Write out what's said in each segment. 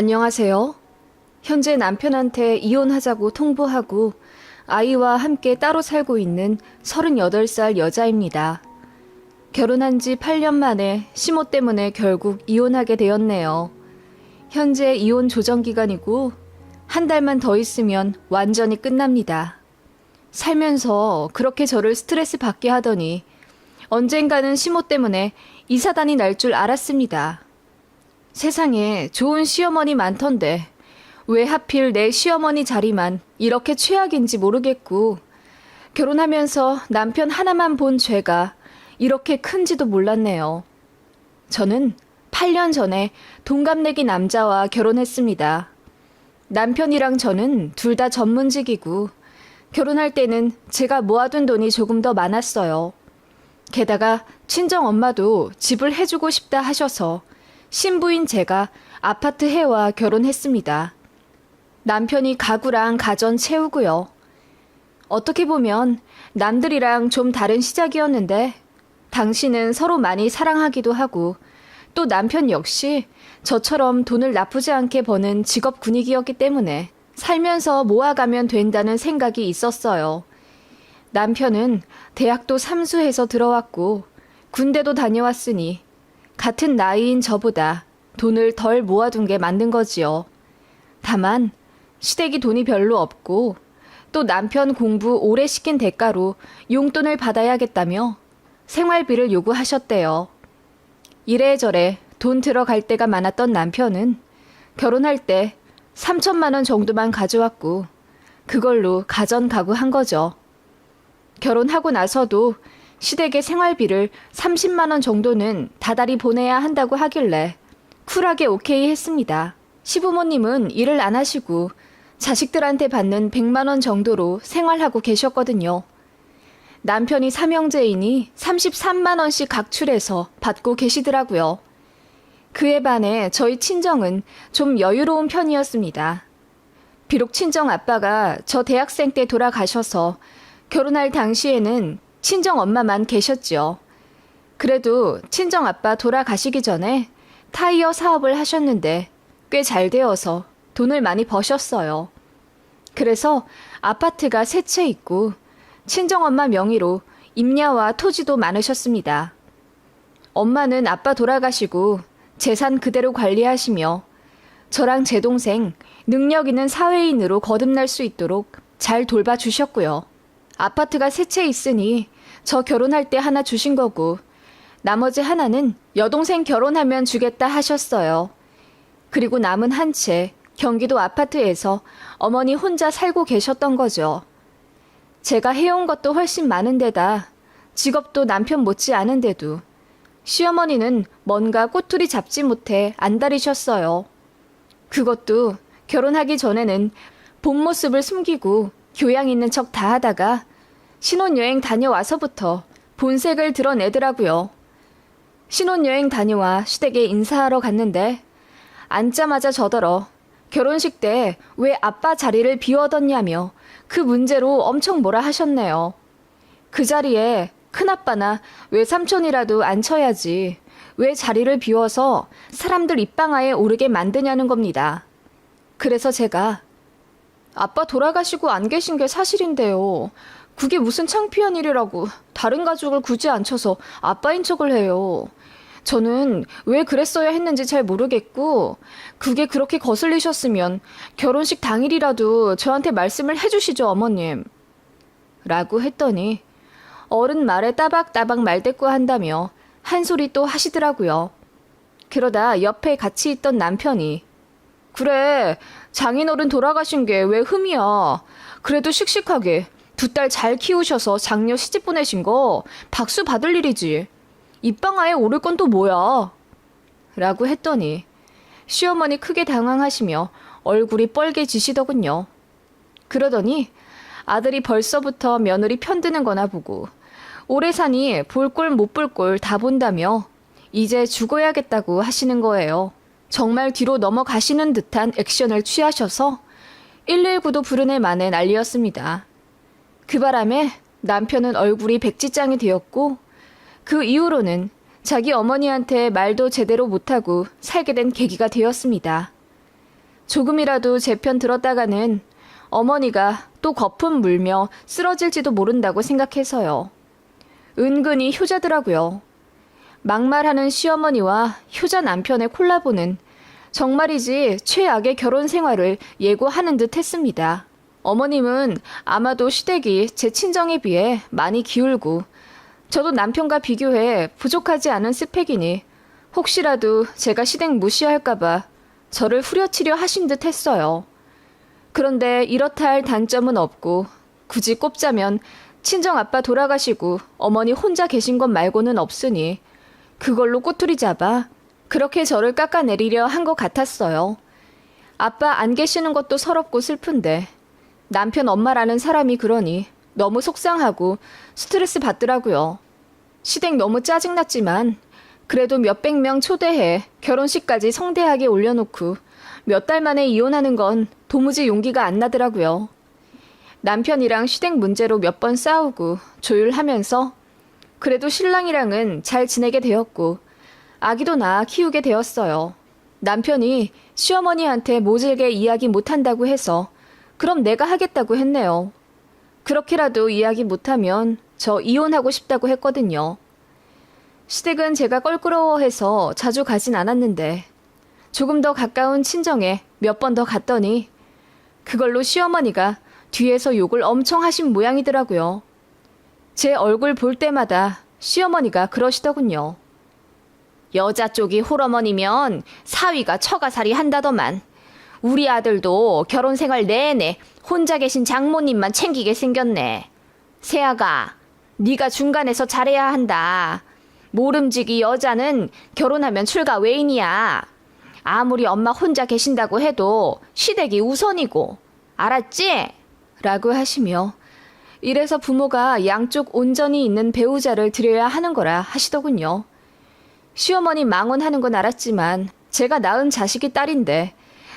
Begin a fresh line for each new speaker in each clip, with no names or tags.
안녕하세요. 현재 남편한테 이혼하자고 통보하고 아이와 함께 따로 살고 있는 38살 여자입니다. 결혼한 지 8년 만에 시모 때문에 결국 이혼하게 되었네요. 현재 이혼 조정 기간이고 한 달만 더 있으면 완전히 끝납니다. 살면서 그렇게 저를 스트레스 받게 하더니 언젠가는 시모 때문에 이사단이 날 줄 알았습니다. 세상에 좋은 시어머니 많던데 왜 하필 내 시어머니 자리만 이렇게 최악인지 모르겠고 결혼하면서 남편 하나만 본 죄가 이렇게 큰지도 몰랐네요. 저는 8년 전에 동갑내기 남자와 결혼했습니다. 남편이랑 저는 둘 다 전문직이고 결혼할 때는 제가 모아둔 돈이 조금 더 많았어요. 게다가 친정엄마도 집을 해주고 싶다 하셔서 신부인 제가 아파트 해와 결혼했습니다. 남편이 가구랑 가전 채우고요. 어떻게 보면 남들이랑 좀 다른 시작이었는데 당신은 서로 많이 사랑하기도 하고 또 남편 역시 저처럼 돈을 나쁘지 않게 버는 직업 군인이었기 때문에 살면서 모아가면 된다는 생각이 있었어요. 남편은 대학도 삼수해서 들어왔고 군대도 다녀왔으니 같은 나이인 저보다 돈을 덜 모아둔 게 맞는 거지요. 다만 시댁이 돈이 별로 없고 또 남편 공부 오래 시킨 대가로 용돈을 받아야겠다며 생활비를 요구하셨대요. 이래저래 돈 들어갈 때가 많았던 남편은 결혼할 때 3천만 원 정도만 가져왔고 그걸로 가전 가구 한 거죠. 결혼하고 나서도 시댁의 생활비를 30만 원 정도는 다달이 보내야 한다고 하길래 쿨하게 오케이 했습니다. 시부모님은 일을 안 하시고 자식들한테 받는 100만 원 정도로 생활하고 계셨거든요. 남편이 삼형제이니 33만 원씩 각출해서 받고 계시더라고요. 그에 반해 저희 친정은 좀 여유로운 편이었습니다. 비록 친정 아빠가 저 대학생 때 돌아가셔서 결혼할 당시에는 친정 엄마만 계셨죠. 그래도 친정 아빠 돌아가시기 전에 타이어 사업을 하셨는데 꽤 잘 되어서 돈을 많이 버셨어요. 그래서 아파트가 세 채 있고 친정엄마 명의로 임야와 토지도 많으셨습니다. 엄마는 아빠 돌아가시고 재산 그대로 관리하시며 저랑 제 동생 능력 있는 사회인으로 거듭날 수 있도록 잘 돌봐주셨고요. 아파트가 세 채 있으니 저 결혼할 때 하나 주신 거고 나머지 하나는 여동생 결혼하면 주겠다 하셨어요. 그리고 남은 한 채 경기도 아파트에서 어머니 혼자 살고 계셨던 거죠. 제가 해온 것도 훨씬 많은데다 직업도 남편 못지 않은데도 시어머니는 뭔가 꼬투리 잡지 못해 안달이셨어요. 그것도 결혼하기 전에는 본 모습을 숨기고 교양 있는 척 다 하다가 신혼여행 다녀와서부터 본색을 드러내더라고요. 신혼여행 다녀와 시댁에 인사하러 갔는데 앉자마자 저더러 결혼식 때 왜 아빠 자리를 비워뒀냐며 그 문제로 엄청 뭐라 하셨네요. 그 자리에 큰아빠나 외삼촌이라도 앉혀야지 왜 자리를 비워서 사람들 입방아에 오르게 만드냐는 겁니다. 그래서 제가 아빠 돌아가시고 안 계신 게 사실인데요. 그게 무슨 창피한 일이라고 다른 가족을 굳이 앉혀서 아빠인 척을 해요. 저는 왜 그랬어야 했는지 잘 모르겠고 그게 그렇게 거슬리셨으면 결혼식 당일이라도 저한테 말씀을 해주시죠, 어머님. 라고 했더니 어른 말에 따박따박 말대꾸한다며 한 소리 또 하시더라고요. 그러다 옆에 같이 있던 남편이 그래, 장인어른 돌아가신 게 왜 흠이야. 그래도 씩씩하게 두 딸 잘 키우셔서 장녀 시집 보내신 거 박수 받을 일이지. 입방아에 오를 건 또 뭐야? 라고 했더니 시어머니 크게 당황하시며 얼굴이 뻘개지시더군요. 그러더니 아들이 벌써부터 며느리 편드는 거나 보고 오래 사니 볼 꼴 못 볼 꼴 다 본다며 이제 죽어야겠다고 하시는 거예요. 정말 뒤로 넘어가시는 듯한 액션을 취하셔서 119도 부르네 마네 난리였습니다. 그 바람에 남편은 얼굴이 백지장이 되었고 그 이후로는 자기 어머니한테 말도 제대로 못하고 살게 된 계기가 되었습니다. 조금이라도 제 편 들었다가는 어머니가 또 거품 물며 쓰러질지도 모른다고 생각해서요. 은근히 효자더라고요. 막말하는 시어머니와 효자 남편의 콜라보는 정말이지 최악의 결혼 생활을 예고하는 듯 했습니다. 어머님은 아마도 시댁이 제 친정에 비해 많이 기울고 저도 남편과 비교해 부족하지 않은 스펙이니 혹시라도 제가 시댁 무시할까봐 저를 후려치려 하신 듯 했어요. 그런데 이렇다 할 단점은 없고 굳이 꼽자면 친정아빠 돌아가시고 어머니 혼자 계신 것 말고는 없으니 그걸로 꼬투리 잡아 그렇게 저를 깎아내리려 한 것 같았어요. 아빠 안 계시는 것도 서럽고 슬픈데 남편 엄마라는 사람이 그러니 너무 속상하고 스트레스 받더라고요. 시댁 너무 짜증났지만 그래도 몇백 명 초대해 결혼식까지 성대하게 올려놓고 몇 달 만에 이혼하는 건 도무지 용기가 안 나더라고요. 남편이랑 시댁 문제로 몇 번 싸우고 조율하면서 그래도 신랑이랑은 잘 지내게 되었고 아기도 낳아 키우게 되었어요. 남편이 시어머니한테 모질게 이야기 못한다고 해서 그럼 내가 하겠다고 했네요. 그렇게라도 이야기 못하면 저 이혼하고 싶다고 했거든요. 시댁은 제가 껄끄러워해서 자주 가진 않았는데 조금 더 가까운 친정에 몇 번 더 갔더니 그걸로 시어머니가 뒤에서 욕을 엄청 하신 모양이더라고요. 제 얼굴 볼 때마다 시어머니가 그러시더군요. 여자 쪽이 홀어머니면 사위가 처가살이 한다더만. 우리 아들도 결혼 생활 내내 혼자 계신 장모님만 챙기게 생겼네. 세아가, 네가 중간에서 잘해야 한다. 모름지기 여자는 결혼하면 출가 외인이야. 아무리 엄마 혼자 계신다고 해도 시댁이 우선이고. 알았지? 라고 하시며 이래서 부모가 양쪽 온전히 있는 배우자를 드려야 하는 거라 하시더군요. 시어머니 망언하는 건 알았지만 제가 낳은 자식이 딸인데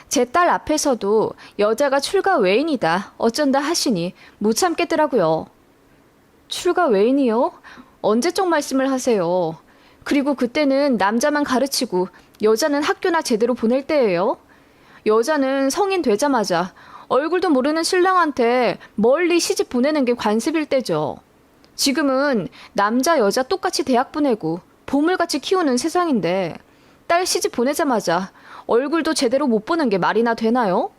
제 딸 앞에서도 여자가 출가 외인이다 어쩐다 하시니 못 참겠더라고요. 출가 외인이요? 언제적 말씀을 하세요? 그리고 그때는 남자만 가르치고 여자는 학교나 제대로 보낼 때예요? 여자는 성인 되자마자 얼굴도 모르는 신랑한테 멀리 시집 보내는 게 관습일 때죠. 지금은 남자 여자 똑같이 대학 보내고 보물같이 키우는 세상인데 딸 시집 보내자마자 얼굴도 제대로 못 보는 게 말이나 되나요?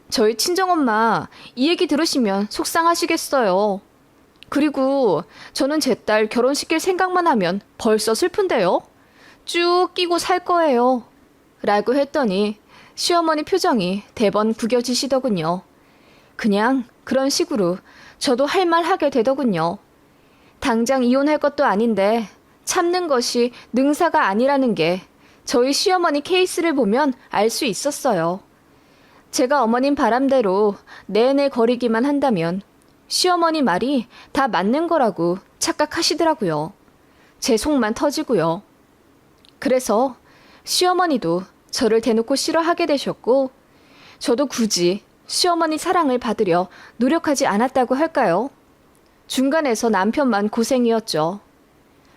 저희 친정엄마 이 얘기 들으시면 속상하시겠어요. 그리고 저는 제 딸 결혼시킬 생각만 하면 벌써 슬픈데요. 쭉 끼고 살 거예요. 라고 했더니 시어머니 표정이 대번 구겨지시더군요. 그냥 그런 식으로 저도 할 말 하게 되더군요. 당장 이혼할 것도 아닌데 참는 것이 능사가 아니라는 게 저희 시어머니 케이스를 보면 알 수 있었어요. 제가 어머님 바람대로 내내 거리기만 한다면 시어머니 말이 다 맞는 거라고 착각하시더라고요. 제 속만 터지고요. 그래서 시어머니도 저를 대놓고 싫어하게 되셨고 저도 굳이 시어머니 사랑을 받으려 노력하지 않았다고 할까요? 중간에서 남편만 고생이었죠.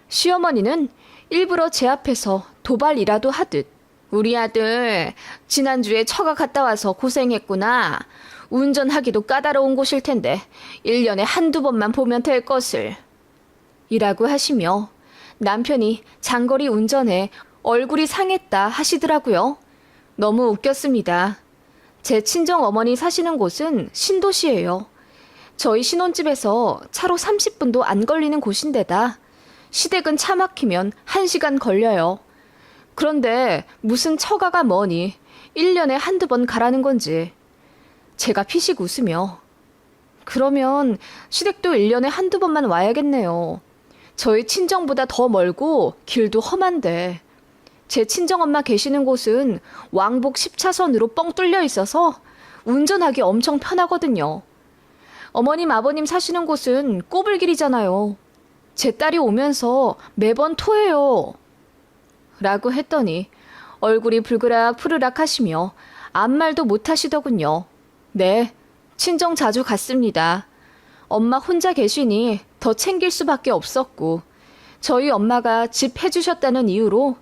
시어머니는 일부러 제 앞에서 도발이라도 하듯 우리 아들 지난주에 처가 갔다 와서 고생했구나. 운전하기도 까다로운 곳일 텐데 1년에 한두 번만 보면 될 것을 이라고 하시며 남편이 장거리 운전에 얼굴이 상했다 하시더라고요. 너무 웃겼습니다. 제 친정 어머니 사시는 곳은 신도시예요. 저희 신혼집에서 차로 30분도 안 걸리는 곳인데다 시댁은 차 막히면 1시간 걸려요. 그런데 무슨 처가가 뭐니 1년에 한두 번 가라는 건지. 제가 피식 웃으며 그러면 시댁도 1년에 한두 번만 와야겠네요. 저희 친정보다 더 멀고 길도 험한데 제 친정엄마 계시는 곳은 왕복 10차선으로 뻥 뚫려 있어서 운전하기 엄청 편하거든요. 어머님 아버님 사시는 곳은 꼬불길이잖아요. 제 딸이 오면서 매번 토해요. 라고 했더니 얼굴이 불그락 푸르락 하시며 아무 말도 못 하시더군요. 네, 친정 자주 갔습니다. 엄마 혼자 계시니 더 챙길 수밖에 없었고 저희 엄마가 집 해주셨다는 이유로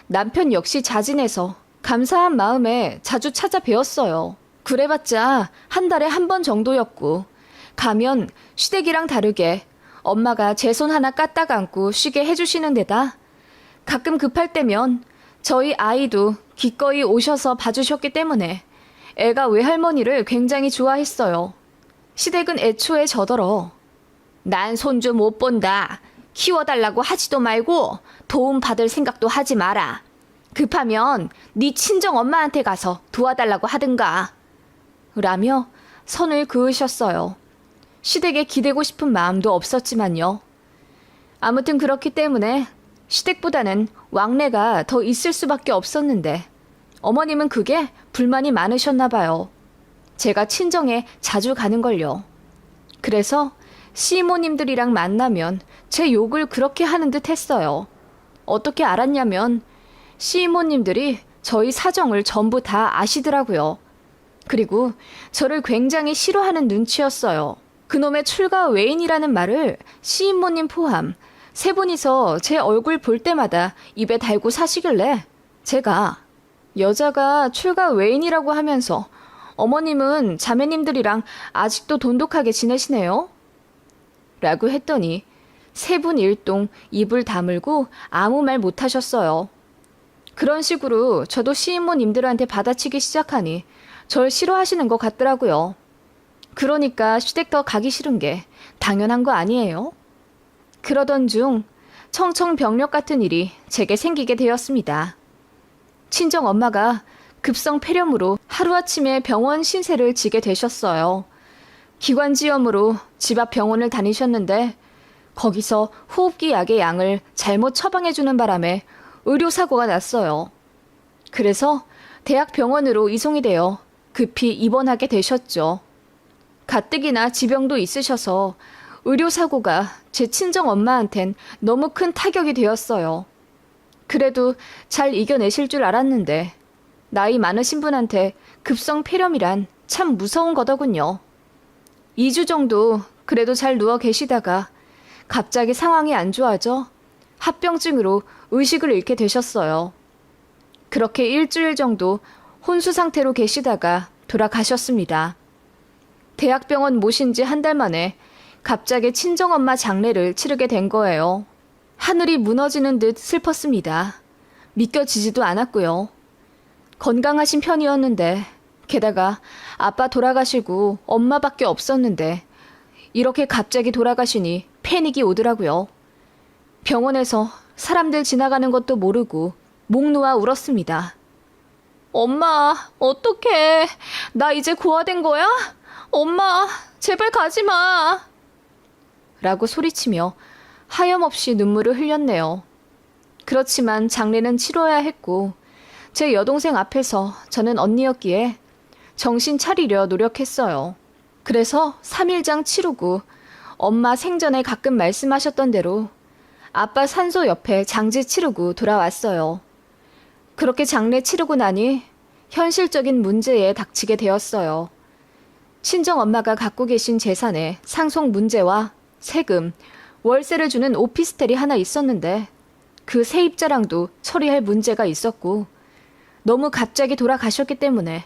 남편 역시 자진해서 감사한 마음에 자주 찾아뵈었어요. 그래봤자 한 달에 한 번 정도였고, 가면 시댁이랑 다르게 엄마가 제 손 하나 까딱 안고 쉬게 해주시는 데다 가끔 급할 때면 저희 아이도 기꺼이 오셔서 봐주셨기 때문에 애가 외할머니를 굉장히 좋아했어요. 시댁은 애초에 저더러 난 손주 못 본다. 키워달라고 하지도 말고 도움 받을 생각도 하지 마라. 급하면 네 친정 엄마한테 가서 도와달라고 하든가. 라며 선을 그으셨어요. 시댁에 기대고 싶은 마음도 없었지만요. 아무튼 그렇기 때문에 시댁보다는 왕래가 더 있을 수밖에 없었는데 어머님은 그게 불만이 많으셨나 봐요. 제가 친정에 자주 가는 걸요. 그래서 시이모님들이랑 만나면 제 욕을 그렇게 하는 듯 했어요. 어떻게 알았냐면 시이모님들이 저희 사정을 전부 다 아시더라고요. 그리고 저를 굉장히 싫어하는 눈치였어요. 그놈의 출가 외인이라는 말을 시인모님 포함 세 분이서 제 얼굴 볼 때마다 입에 달고 사시길래 제가 여자가 출가 외인이라고 하면서 어머님은 자매님들이랑 아직도 돈독하게 지내시네요? 라고 했더니 세 분 일동 입을 다물고 아무 말 못하셨어요. 그런 식으로 저도 시인모님들한테 받아치기 시작하니 절 싫어하시는 것 같더라고요. 그러니까 시댁 더 가기 싫은 게 당연한 거 아니에요? 그러던 중 청천벽력 같은 일이 제게 생기게 되었습니다. 친정 엄마가 급성 폐렴으로 하루아침에 병원 신세를 지게 되셨어요. 기관지염으로 집 앞 병원을 다니셨는데 거기서 호흡기 약의 양을 잘못 처방해주는 바람에 의료사고가 났어요. 그래서 대학병원으로 이송이 되어 급히 입원하게 되셨죠. 가뜩이나 지병도 있으셔서 의료사고가 제 친정 엄마한텐 너무 큰 타격이 되었어요. 그래도 잘 이겨내실 줄 알았는데 나이 많으신 분한테 급성 폐렴이란 참 무서운 거더군요. 2주 정도 그래도 잘 누워 계시다가 갑자기 상황이 안 좋아져 합병증으로 의식을 잃게 되셨어요. 그렇게 일주일 정도 혼수 상태로 계시다가 돌아가셨습니다. 대학병원 모신 지 한 달 만에 갑자기 친정엄마 장례를 치르게 된 거예요. 하늘이 무너지는 듯 슬펐습니다. 믿겨지지도 않았고요. 건강하신 편이었는데 게다가 아빠 돌아가시고 엄마밖에 없었는데 이렇게 갑자기 돌아가시니 패닉이 오더라고요. 병원에서 사람들 지나가는 것도 모르고 목 놓아 울었습니다. 엄마, 어떡해. 나 이제 고아된 거야? 엄마, 제발 가지 마. 라고 소리치며 하염없이 눈물을 흘렸네요. 그렇지만 장례는 치러야 했고 제 여동생 앞에서 저는 언니였기에 정신 차리려 노력했어요. 그래서 3일장 치르고 엄마 생전에 가끔 말씀하셨던 대로 아빠 산소 옆에 장지 치르고 돌아왔어요. 그렇게 장례 치르고 나니 현실적인 문제에 닥치게 되었어요. 친정엄마가 갖고 계신 재산에 상속 문제와 세금, 월세를 주는 오피스텔이 하나 있었는데 그 세입자랑도 처리할 문제가 있었고 너무 갑자기 돌아가셨기 때문에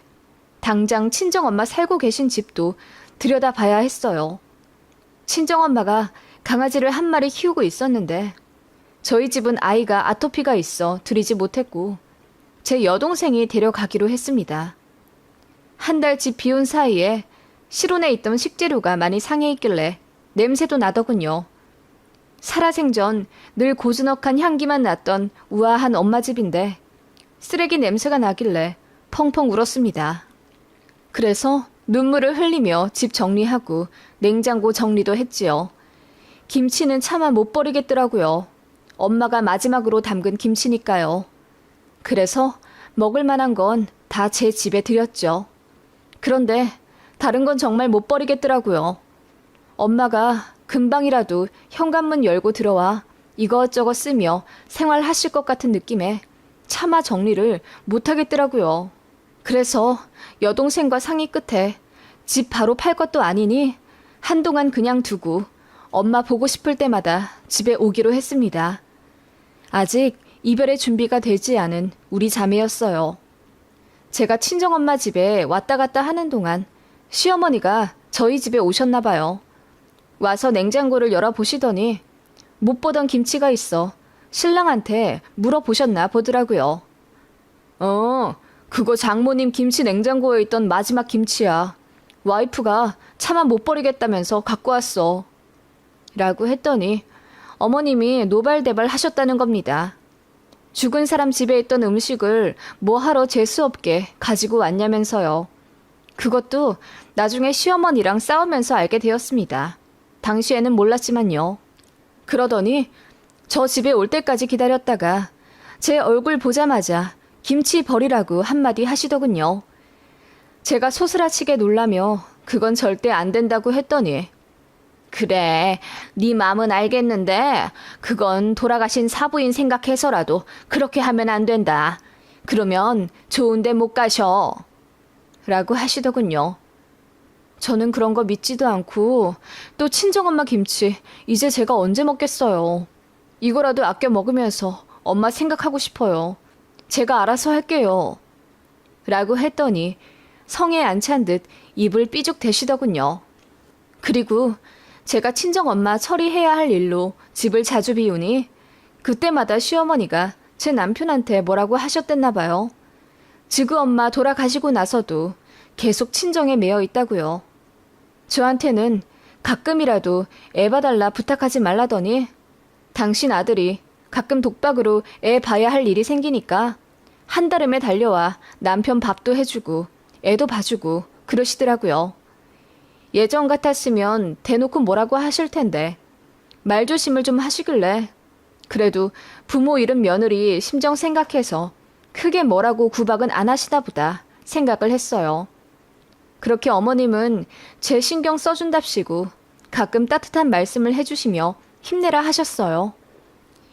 당장 친정엄마 살고 계신 집도 들여다봐야 했어요. 친정엄마가 강아지를 한 마리 키우고 있었는데 저희 집은 아이가 아토피가 있어 들이지 못했고 제 여동생이 데려가기로 했습니다. 한 달 집 비운 사이에 실온에 있던 식재료가 많이 상해 있길래 냄새도 나더군요. 살아생전 늘 고즈넉한 향기만 났던 우아한 엄마 집인데 쓰레기 냄새가 나길래 펑펑 울었습니다. 그래서 눈물을 흘리며 집 정리하고 냉장고 정리도 했지요. 김치는 차마 못 버리겠더라고요. 엄마가 마지막으로 담근 김치니까요. 그래서 먹을 만한 건 다 제 집에 들였죠. 그런데 다른 건 정말 못 버리겠더라고요. 엄마가 금방이라도 현관문 열고 들어와 이것저것 쓰며 생활하실 것 같은 느낌에 차마 정리를 못하겠더라고요. 그래서 여동생과 상의 끝에 집 바로 팔 것도 아니니 한동안 그냥 두고 엄마 보고 싶을 때마다 집에 오기로 했습니다. 아직 이별의 준비가 되지 않은 우리 자매였어요. 제가 친정엄마 집에 왔다 갔다 하는 동안 시어머니가 저희 집에 오셨나 봐요. 와서 냉장고를 열어보시더니 못 보던 김치가 있어 신랑한테 물어보셨나 보더라고요. 그거 장모님 김치 냉장고에 있던 마지막 김치야. 와이프가 차마 못 버리겠다면서 갖고 왔어. 라고 했더니 어머님이 노발대발 하셨다는 겁니다. 죽은 사람 집에 있던 음식을 뭐하러 재수없게 가지고 왔냐면서요. 그것도 나중에 시어머니랑 싸우면서 알게 되었습니다. 당시에는 몰랐지만요. 그러더니 저 집에 올 때까지 기다렸다가 제 얼굴 보자마자 김치 버리라고 한마디 하시더군요. 제가 소스라치게 놀라며 그건 절대 안 된다고 했더니 그래, 네 마음은 알겠는데 그건 돌아가신 사부인 생각해서라도 그렇게 하면 안 된다. 그러면 좋은 데 못 가셔. 라고 하시더군요. 저는 그런 거 믿지도 않고 또 친정엄마 김치 이제 제가 언제 먹겠어요. 이거라도 아껴 먹으면서 엄마 생각하고 싶어요. 제가 알아서 할게요. 라고 했더니 성에 안 찬 듯 입을 삐죽 대시더군요. 그리고 제가 친정엄마 처리해야 할 일로 집을 자주 비우니 그때마다 시어머니가 제 남편한테 뭐라고 하셨댔나 봐요. 지구 엄마 돌아가시고 나서도 계속 친정에 매여 있다고요. 저한테는 가끔이라도 애 봐달라 부탁하지 말라더니 당신 아들이 가끔 독박으로 애 봐야 할 일이 생기니까 한달음에 달려와 남편 밥도 해주고 애도 봐주고 그러시더라고요. 예전 같았으면 대놓고 뭐라고 하실 텐데 말조심을 좀 하시길래 그래도 부모 잃은 며느리 심정 생각해서 크게 뭐라고 구박은 안 하시나 보다 생각을 했어요. 그렇게 어머님은 제 신경 써준답시고 가끔 따뜻한 말씀을 해주시며 힘내라 하셨어요.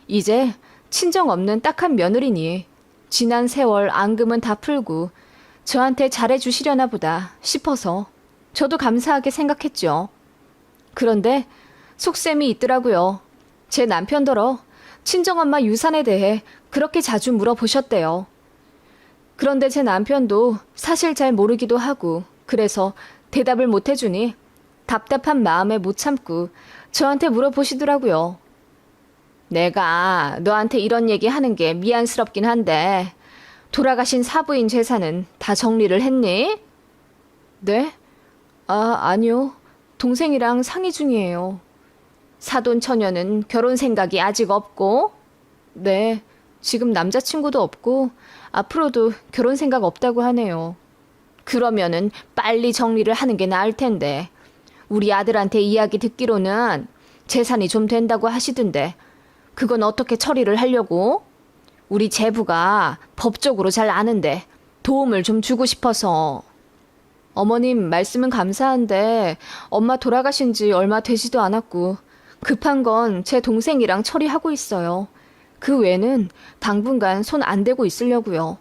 이제 친정 없는 딱한 며느리니 지난 세월 앙금은 다 풀고 저한테 잘해주시려나 보다 싶어서 저도 감사하게 생각했죠. 그런데 속셈이 있더라고요. 제 남편더러 친정엄마 유산에 대해 그렇게 자주 물어보셨대요. 그런데 제 남편도 사실 잘 모르기도 하고 그래서 대답을 못 해주니 답답한 마음에 못 참고 저한테 물어보시더라고요. 내가 너한테 이런 얘기 하는 게 미안스럽긴 한데 돌아가신 사부인 재산은 다 정리를 했니? 네? 아니요. 동생이랑 상의 중이에요. 사돈 처녀는 결혼 생각이 아직 없고? 네. 지금 남자친구도 없고 앞으로도 결혼 생각 없다고 하네요. 그러면은 빨리 정리를 하는 게 나을 텐데. 우리 아들한테 이야기 듣기로는 재산이 좀 된다고 하시던데 그건 어떻게 처리를 하려고? 우리 제부가 법적으로 잘 아는데 도움을 좀 주고 싶어서. 어머님 말씀은 감사한데 엄마 돌아가신 지 얼마 되지도 않았고 급한 건 제 동생이랑 처리하고 있어요. 그 외에는 당분간 손 안 대고 있으려고요.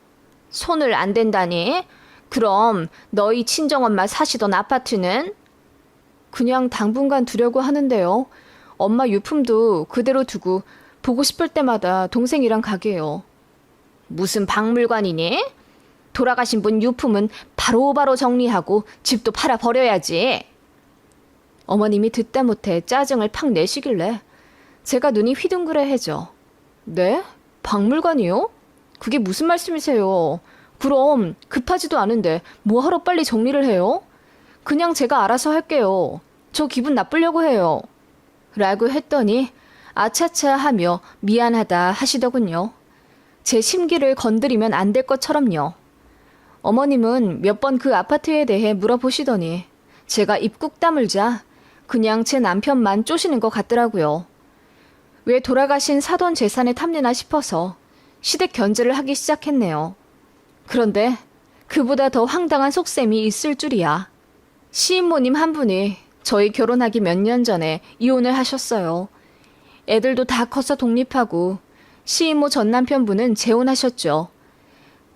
손을 안 댄다니? 그럼 너희 친정엄마 사시던 아파트는? 그냥 당분간 두려고 하는데요. 엄마 유품도 그대로 두고 보고 싶을 때마다 동생이랑 가게요. 무슨 박물관이니? 돌아가신 분 유품은 바로바로 정리하고 집도 팔아버려야지. 어머님이 듣다 못해 짜증을 팍 내시길래 제가 눈이 휘둥그레해져. 네? 박물관이요? 그게 무슨 말씀이세요? 그럼 급하지도 않은데 뭐하러 빨리 정리를 해요? 그냥 제가 알아서 할게요. 저 기분 나쁘려고 해요. 라고 했더니 아차차 하며 미안하다 하시더군요. 제 심기를 건드리면 안 될 것처럼요. 어머님은 몇 번 그 아파트에 대해 물어보시더니 제가 입 꾹 다물자 그냥 제 남편만 쪼시는 것 같더라고요. 왜 돌아가신 사돈 재산에 탐내나 싶어서 시댁 견제를 하기 시작했네요. 그런데 그보다 더 황당한 속셈이 있을 줄이야. 시인모님 한 분이 저희 결혼하기 몇 년 전에 이혼을 하셨어요. 애들도 다 커서 독립하고 시인모 전 남편분은 재혼하셨죠.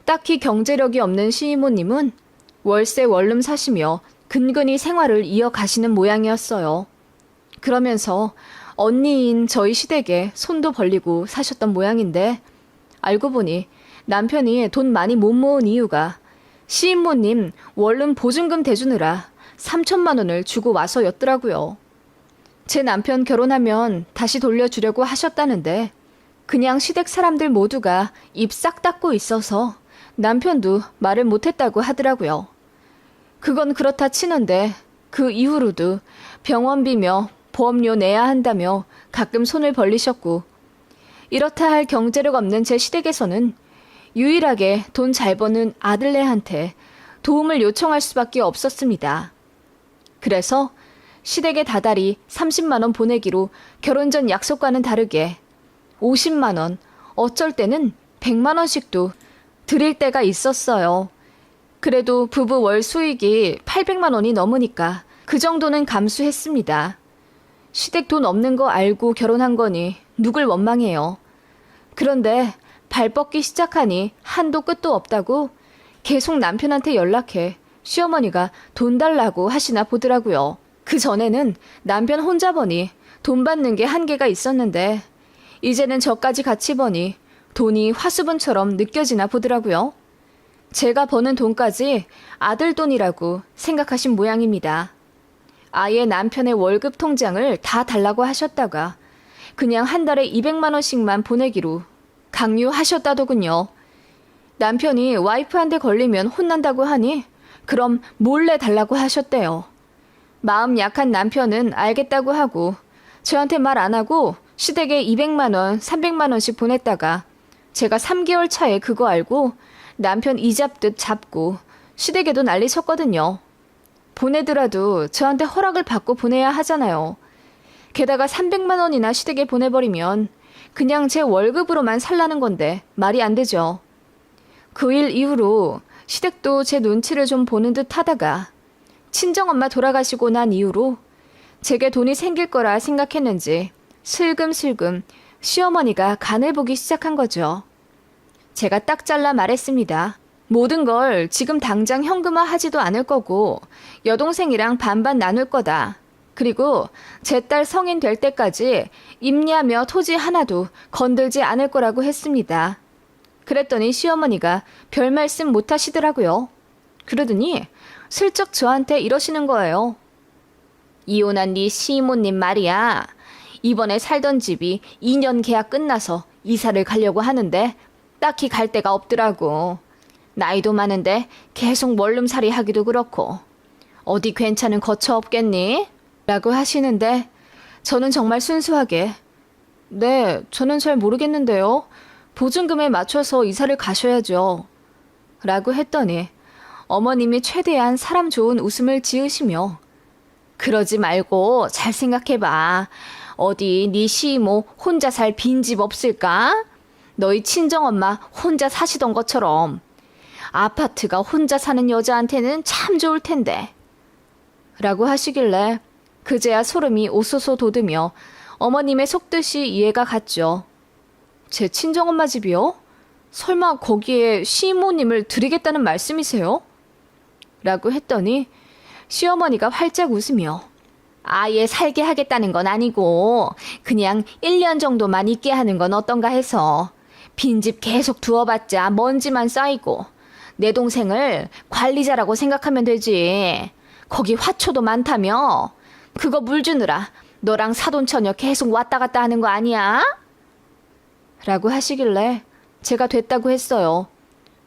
딱히 경제력이 없는 시인모님은 월세 원룸 사시며 근근히 생활을 이어가시는 모양이었어요. 그러면서 언니인 저희 시댁에 손도 벌리고 사셨던 모양인데 알고 보니 남편이 돈 많이 못 모은 이유가 시인모님 원룸 보증금 대주느라 3천만 원을 주고 와서였더라고요. 제 남편 결혼하면 다시 돌려주려고 하셨다는데 그냥 시댁 사람들 모두가 입 싹 닫고 있어서 남편도 말을 못했다고 하더라고요. 그건 그렇다 치는데 그 이후로도 병원비며 보험료 내야 한다며 가끔 손을 벌리셨고 이렇다 할 경제력 없는 제 시댁에서는 유일하게 돈 잘 버는 아들네한테 도움을 요청할 수밖에 없었습니다. 그래서 시댁에 다달이 30만 원 보내기로 결혼 전 약속과는 다르게 50만 원, 어쩔 때는 100만 원씩도 드릴 때가 있었어요. 그래도 부부 월 수익이 800만 원이 넘으니까 그 정도는 감수했습니다. 시댁 돈 없는 거 알고 결혼한 거니 누굴 원망해요. 그런데 발 뻗기 시작하니 한도 끝도 없다고 계속 남편한테 연락해 시어머니가 돈 달라고 하시나 보더라고요. 그 전에는 남편 혼자 버니 돈 받는 게 한계가 있었는데 이제는 저까지 같이 버니 돈이 화수분처럼 느껴지나 보더라고요. 제가 버는 돈까지 아들 돈이라고 생각하신 모양입니다. 아예 남편의 월급 통장을 다 달라고 하셨다가 그냥 한 달에 200만 원씩만 보내기로 강요하셨다더군요. 남편이 와이프한테 걸리면 혼난다고 하니 그럼 몰래 달라고 하셨대요. 마음 약한 남편은 알겠다고 하고 저한테 말 안 하고 시댁에 200만 원, 300만 원씩 보냈다가 제가 3개월 차에 그거 알고 남편 이잡듯 잡고 시댁에도 난리 쳤거든요. 보내더라도 저한테 허락을 받고 보내야 하잖아요. 게다가 300만 원이나 시댁에 보내버리면 그냥 제 월급으로만 살라는 건데 말이 안 되죠. 그 일 이후로 시댁도 제 눈치를 좀 보는 듯 하다가 친정엄마 돌아가시고 난 이후로 제게 돈이 생길 거라 생각했는지 슬금슬금 시어머니가 간을 보기 시작한 거죠. 제가 딱 잘라 말했습니다. 모든 걸 지금 당장 현금화 하지도 않을 거고 여동생이랑 반반 나눌 거다. 그리고 제 딸 성인 될 때까지 임야며 토지 하나도 건들지 않을 거라고 했습니다. 그랬더니 시어머니가 별 말씀 못 하시더라고요. 그러더니 슬쩍 저한테 이러시는 거예요. 이혼한 네 시이모님 말이야. 이번에 살던 집이 2년 계약 끝나서 이사를 가려고 하는데 딱히 갈 데가 없더라고. 나이도 많은데 계속 원룸살이 하기도 그렇고 어디 괜찮은 거처 없겠니? 라고 하시는데 저는 정말 순수하게 네, 저는 잘 모르겠는데요. 보증금에 맞춰서 이사를 가셔야죠. 라고 했더니 어머님이 최대한 사람 좋은 웃음을 지으시며 그러지 말고 잘 생각해봐. 어디 네 시이모 혼자 살 빈집 없을까? 너희 친정엄마 혼자 사시던 것처럼. 아파트가 혼자 사는 여자한테는 참 좋을 텐데. 라고 하시길래 그제야 소름이 오쏘쏘 돋으며 어머님의 속뜻이 이해가 갔죠. 제 친정엄마 집이요? 설마 거기에 시이모님을 드리겠다는 말씀이세요? 라고 했더니 시어머니가 활짝 웃으며 아예 살게 하겠다는 건 아니고 그냥 1년 정도만 있게 하는 건 어떤가 해서 빈집 계속 두어봤자 먼지만 쌓이고 내 동생을 관리자라고 생각하면 되지. 거기 화초도 많다며. 그거 물 주느라 너랑 사돈처녀 계속 왔다 갔다 하는 거 아니야? 라고 하시길래 제가 됐다고 했어요.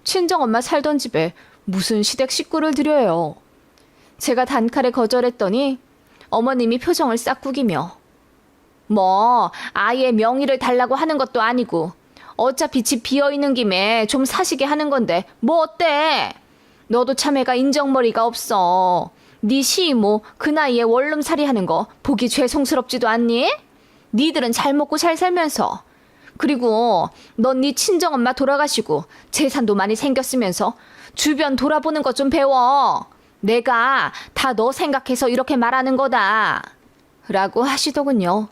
친정엄마 살던 집에 무슨 시댁 식구를 들여요. 제가 단칼에 거절했더니 어머님이 표정을 싹 구기며 뭐 아예 명의를 달라고 하는 것도 아니고 어차피 집 비어있는 김에 좀 사시게 하는 건데 뭐 어때? 너도 참애가 인정머리가 없어. 네 시이모 그 나이에 원룸살이 하는 거 보기 죄송스럽지도 않니? 니들은 잘 먹고 잘 살면서 그리고 넌 네 친정엄마 돌아가시고 재산도 많이 생겼으면서 주변 돌아보는 것 좀 배워. 내가 다 너 생각해서 이렇게 말하는 거다. 라고 하시더군요.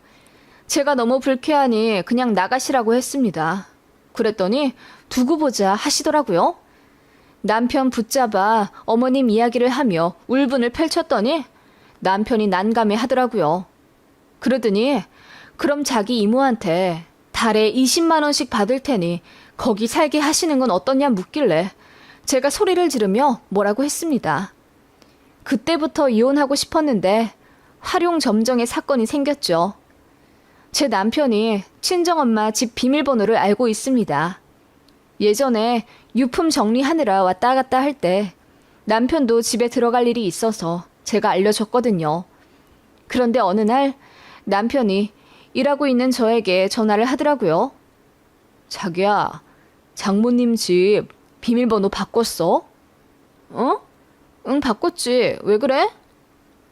제가 너무 불쾌하니 그냥 나가시라고 했습니다. 그랬더니 두고 보자 하시더라고요. 남편 붙잡아 어머님 이야기를 하며 울분을 펼쳤더니 남편이 난감해 하더라고요. 그러더니 그럼 자기 이모한테 달에 20만 원씩 받을 테니 거기 살게 하시는 건 어떠냐 묻길래 제가 소리를 지르며 뭐라고 했습니다. 그때부터 이혼하고 싶었는데 활용점정의 사건이 생겼죠. 제 남편이 친정엄마 집 비밀번호를 알고 있습니다. 예전에 유품 정리하느라 왔다 갔다 할 때 남편도 집에 들어갈 일이 있어서 제가 알려줬거든요. 그런데 어느 날 남편이 일하고 있는 저에게 전화를 하더라고요. 자기야, 장모님 집 비밀번호 바꿨어? 어? 응, 바꿨지. 왜 그래?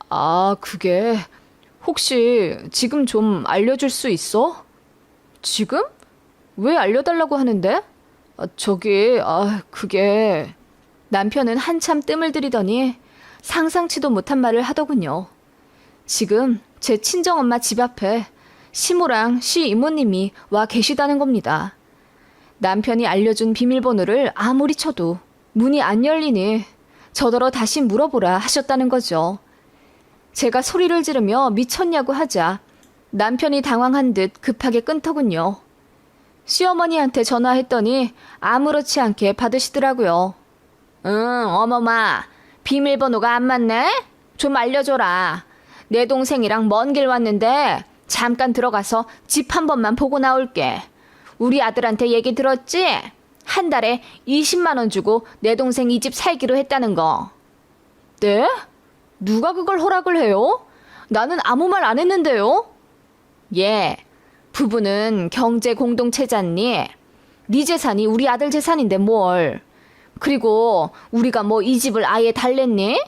아, 그게 혹시 지금 좀 알려줄 수 있어? 지금? 왜 알려달라고 하는데? 그게... 남편은 한참 뜸을 들이더니 상상치도 못한 말을 하더군요. 지금 제 친정엄마 집 앞에 시모랑 시 이모님이 와 계시다는 겁니다. 남편이 알려준 비밀번호를 아무리 쳐도 문이 안 열리니 저더러 다시 물어보라 하셨다는 거죠. 제가 소리를 지르며 미쳤냐고 하자 남편이 당황한 듯 급하게 끊더군요. 시어머니한테 전화했더니 아무렇지 않게 받으시더라고요. 응, 어머마, 비밀번호가 안 맞네? 좀 알려줘라. 내 동생이랑 먼 길 왔는데 잠깐 들어가서 집 한 번만 보고 나올게. 우리 아들한테 얘기 들었지? 한 달에 20만 원 주고 내 동생 이 집 살기로 했다는 거. 네? 누가 그걸 허락을 해요? 나는 아무 말 안 했는데요. 예, 부부는 경제 공동체잖니. 네 재산이 우리 아들 재산인데 뭘. 그리고 우리가 뭐 이 집을 아예 달랬니?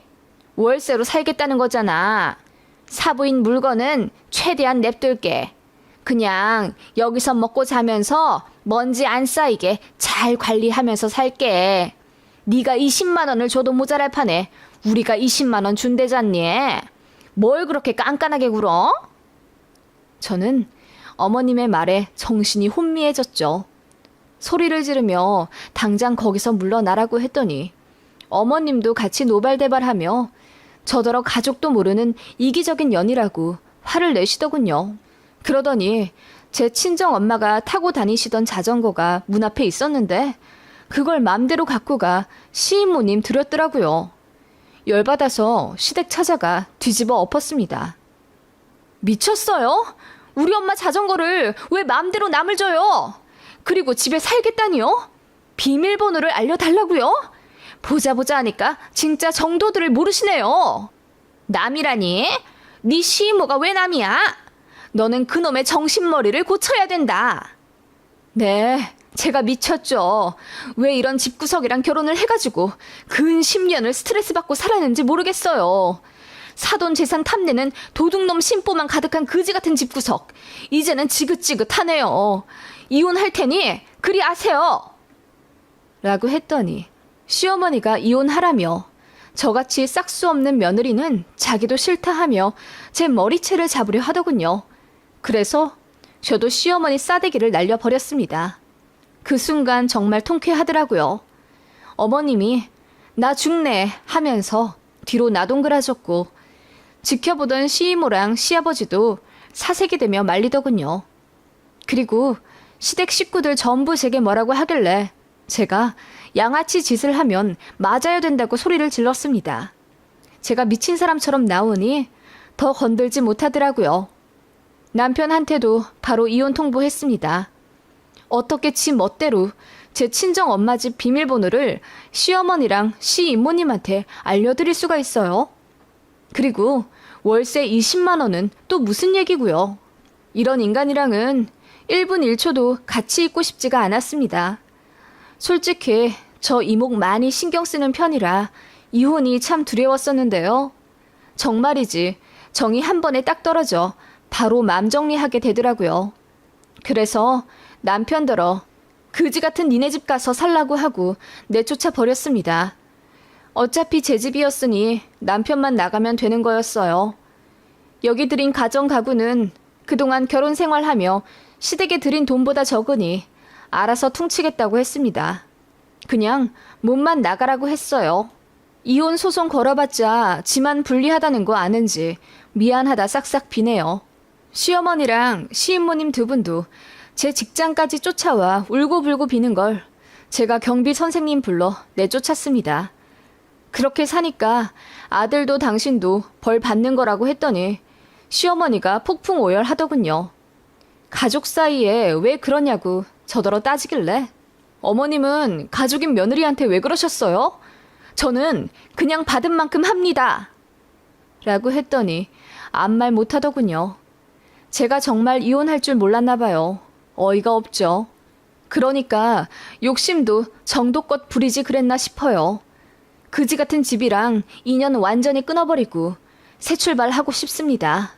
월세로 살겠다는 거잖아. 사부인 물건은 최대한 냅둘게. 그냥 여기서 먹고 자면서 먼지 안 쌓이게 잘 관리하면서 살게. 네가 20만 원을 줘도 모자랄 판에 우리가 20만 원 준대잖니. 뭘 그렇게 깐깐하게 굴어? 저는 어머님의 말에 정신이 혼미해졌죠. 소리를 지르며 당장 거기서 물러나라고 했더니 어머님도 같이 노발대발하며 저더러 가족도 모르는 이기적인 년이라고 화를 내시더군요. 그러더니 제 친정엄마가 타고 다니시던 자전거가 문 앞에 있었는데 그걸 맘대로 갖고 가 시이모님 드렸더라고요. 열받아서 시댁 찾아가 뒤집어 엎었습니다. 미쳤어요? 우리 엄마 자전거를 왜 맘대로 남을 줘요? 그리고 집에 살겠다니요? 비밀번호를 알려달라고요? 보자 하니까 진짜 정도들을 모르시네요. 남이라니? 네 시이모가 왜 남이야? 너는 그놈의 정신머리를 고쳐야 된다. 네, 제가 미쳤죠. 왜 이런 집구석이랑 결혼을 해가지고 근 10년을 스트레스 받고 살았는지 모르겠어요. 사돈 재산 탐내는 도둑놈 심보만 가득한 그지 같은 집구석. 이제는 지긋지긋하네요. 이혼할 테니 그리 아세요. 라고 했더니 시어머니가 이혼하라며 저같이 싹수 없는 며느리는 자기도 싫다 하며 제 머리채를 잡으려 하더군요. 그래서 저도 시어머니 싸대기를 날려버렸습니다. 그 순간 정말 통쾌하더라고요. 어머님이 나 죽네 하면서 뒤로 나동그라졌고 지켜보던 시이모랑 시아버지도 사색이 되며 말리더군요. 그리고 시댁 식구들 전부 제게 뭐라고 하길래 제가 양아치 짓을 하면 맞아야 된다고 소리를 질렀습니다. 제가 미친 사람처럼 나오니 더 건들지 못하더라고요. 남편한테도 바로 이혼 통보했습니다. 어떻게 지 멋대로 제 친정 엄마 집 비밀번호를 시어머니랑 시이모님한테 알려드릴 수가 있어요? 그리고 월세 20만 원은 또 무슨 얘기고요. 이런 인간이랑은 1분 1초도 같이 있고 싶지가 않았습니다. 솔직히 저 이목 많이 신경 쓰는 편이라 이혼이 참 두려웠었는데요. 정말이지 정이 한 번에 딱 떨어져 바로 마음 정리하게 되더라고요. 그래서 남편더러 그지 같은 니네 집 가서 살라고 하고 내쫓아 버렸습니다. 어차피 제 집이었으니 남편만 나가면 되는 거였어요. 여기 들인 가정 가구는 그동안 결혼 생활하며 시댁에 들인 돈보다 적으니 알아서 퉁치겠다고 했습니다. 그냥 몸만 나가라고 했어요. 이혼 소송 걸어봤자 지만 불리하다는 거 아는지 미안하다 싹싹 비네요. 시어머니랑 시인모님 두 분도 제 직장까지 쫓아와 울고불고 비는 걸 제가 경비 선생님 불러 내쫓았습니다. 그렇게 사니까 아들도 당신도 벌 받는 거라고 했더니 시어머니가 폭풍 오열하더군요. 가족 사이에 왜 그러냐고 저더러 따지길래 어머님은 가족인 며느리한테 왜 그러셨어요? 저는 그냥 받은 만큼 합니다. 라고 했더니 아무 말 못하더군요. 제가 정말 이혼할 줄 몰랐나 봐요. 어이가 없죠. 그러니까 욕심도 정도껏 부리지 그랬나 싶어요. 그지 같은 집이랑 인연 완전히 끊어버리고 새 출발하고 싶습니다.